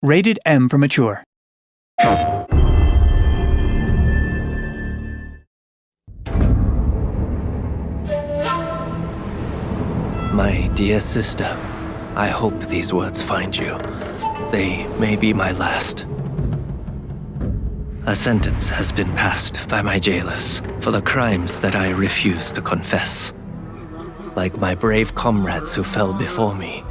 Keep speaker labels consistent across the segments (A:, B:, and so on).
A: Rated M for mature.
B: My dear sister, I hope these words find you. They may be my last. A sentence has been passed by my jailers for the crimes that I refuse to confess. Like my brave comrades who fell before me,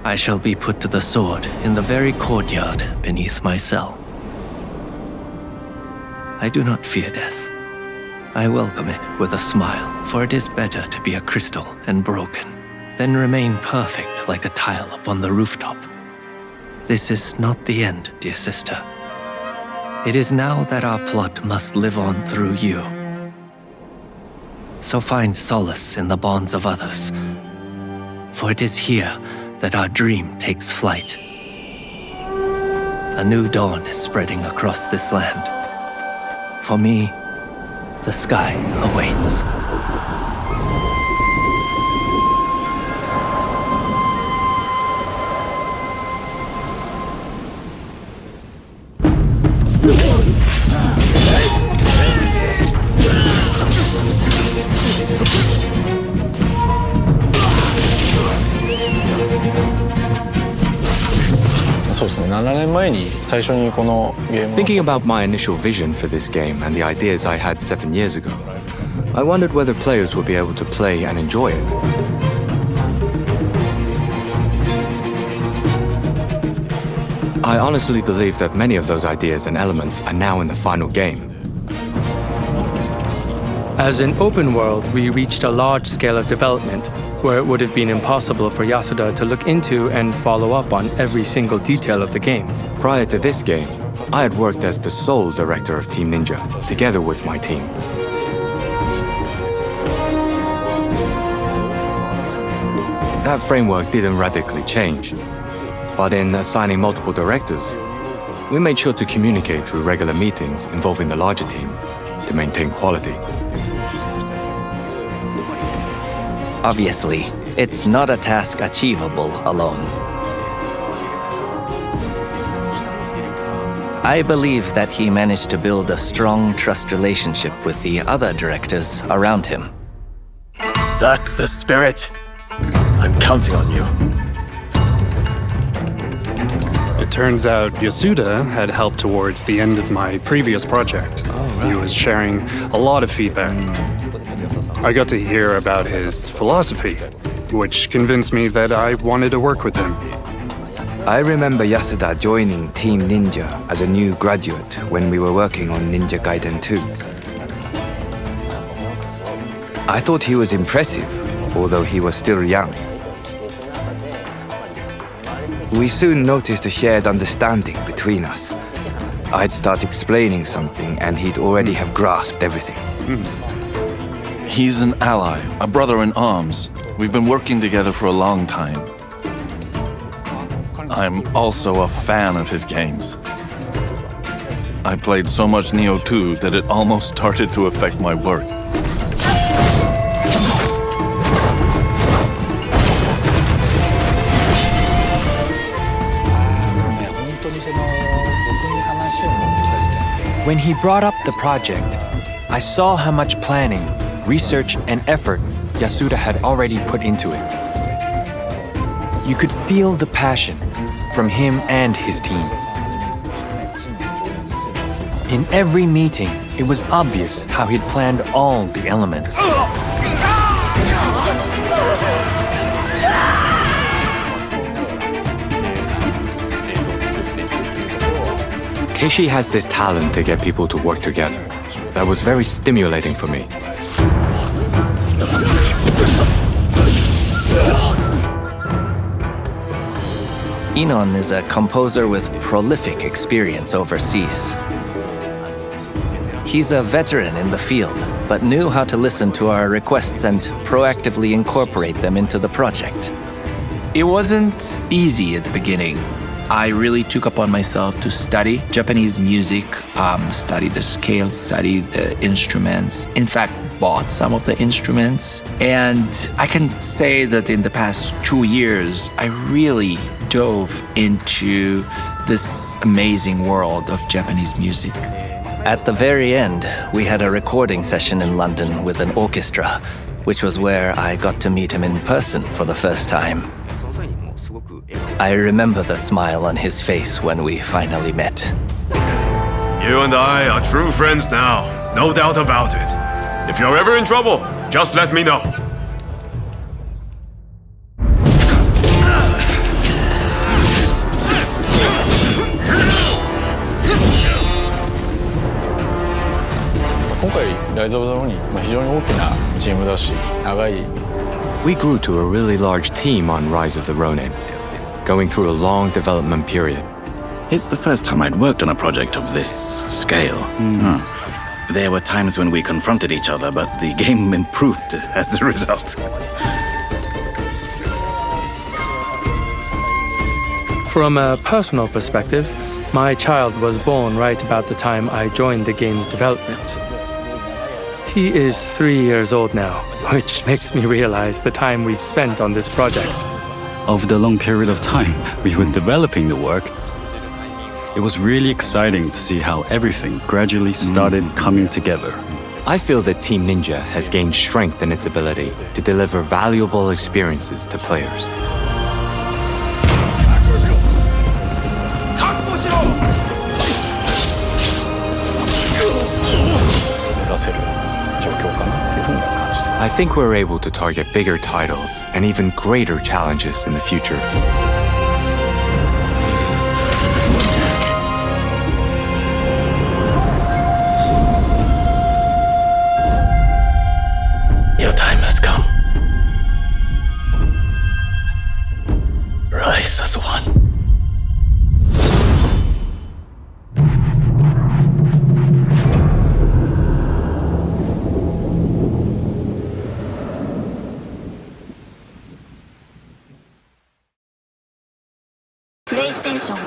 B: I shall be put to the sword in the very courtyard beneath my cell. I do not fear death. I welcome it with a smile, for it is better to be a crystal and broken than remain perfect like a tile upon the rooftop. This is not the end, dear sister. It is now that our plot must live on through you. So find solace in the bonds of others, for it is here that our dream takes flight. A new dawn is spreading across this land. For me, the sky awaits.
C: Thinking about my initial vision for this game and the ideas I had 7 years ago, I wondered whether players would be able to play and enjoy it. I honestly believe that many of those ideas and elements are now in the final game.
D: As an open world, we reached a large scale of development where it would have been impossible for Yasuda to look into and follow up on every single detail of the game.
C: Prior to this game, I had worked as the sole director of Team Ninja, together with my team. That framework didn't radically change, but in assigning multiple directors, we made sure to communicate through regular meetings involving the larger team to maintain quality.
B: Obviously, it's not a task achievable alone. I believe that he managed to build a strong trust relationship with the other directors around him.
E: That's the spirit. I'm counting on you.
F: It turns out Yasuda had helped towards the end of my previous project. He was sharing a lot of feedback. I got to hear about his philosophy, which convinced me that I wanted to work with him.
G: I remember Yasuda joining Team Ninja as a new graduate when we were working on Ninja Gaiden 2. I thought he was impressive, although he was still young. We soon noticed a shared understanding between us. I'd start explaining something and he'd already have grasped everything.
H: He's an ally, a brother in arms. We've been working together for a long time. I'm also a fan of his games. I played so much Neo 2 that it almost started to affect my work.
I: When he brought up the project, I saw how much planning, research, and effort Yasuda had already put into it. You could feel the passion from him and his team. In every meeting, it was obvious how he'd planned all the elements.
C: Keishi has this talent to get people to work together. That was very stimulating for me.
B: Inon is a composer with prolific experience overseas. He's a veteran in the field, but knew how to listen to our requests and proactively incorporate them into the project.
J: It wasn't easy at the beginning. I really took upon myself to study Japanese music, study the scales, study the instruments. In fact, bought some of the instruments. And I can say that in the past 2 years, I really dove into this amazing world of Japanese music.
B: At the very end, we had a recording session in London with an orchestra, which was where I got to meet him in person for the first time. I remember the smile on his face when we finally met.
A: You and I are true friends now, no doubt about it. If you're ever in trouble, just let me know.
C: We grew to a really large team on Rise of the Ronin, going through a long development period.
K: It's the first time I'd worked on a project of this scale. There were times when we confronted each other, but the game improved as a result.
D: From a personal perspective, my child was born right about the time I joined the game's development. He is 3 years old now, which makes me realize the time we've spent on this project.
L: Over the long period of time we were developing the work, it was really exciting to see how everything gradually started coming together.
C: I feel that Team Ninja has gained strength in its ability to deliver valuable experiences to players. I think we're able to target bigger titles and even greater challenges in the future.
B: Your time has come. Rise as one.
M: PlayStation